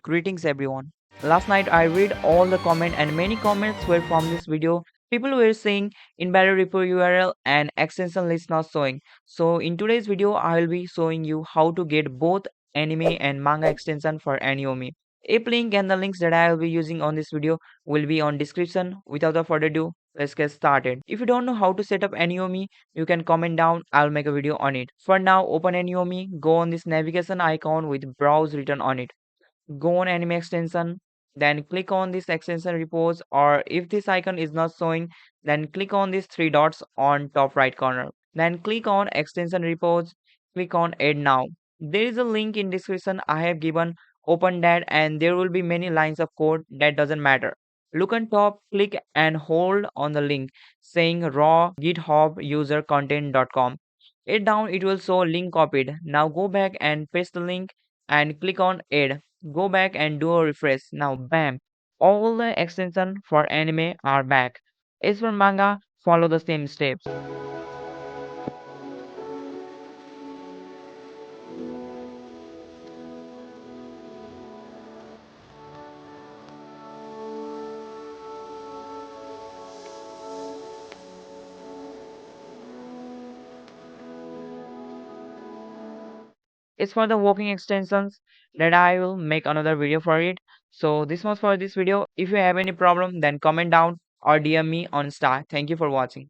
Greetings everyone. Last night I read all the comments and many comments were from this video. People were saying invalid repo URL and extension list not showing. So in today's video I will be showing you how to get both anime and manga extension for Aniyomi. App link and the links that I will be using on this video will be on description. Without further ado, let's get started. If you don't know how to set up Aniyomi, you can comment down. I'll make a video on it. For now, open Aniyomi, go on this navigation icon with browse written on it. Go on anime extension, then click on this extension repos, or if this icon is not showing, then click on these three dots on top right corner. Then click on extension repos, click on add now. There is a link in description I have given. Open that and there will be many lines of code that doesn't matter. Look on top, click and hold on the link saying raw github user content.com. It down, it will show link copied. Now go back and paste the link and click on add. Go back and do a refresh. Now bam, all the extension for anime are back. As for manga, follow the same steps. As for the working extensions, that I will make another video for it. So this was for this video. If you have any problem, then comment down or DM me on Insta. Thank you for watching.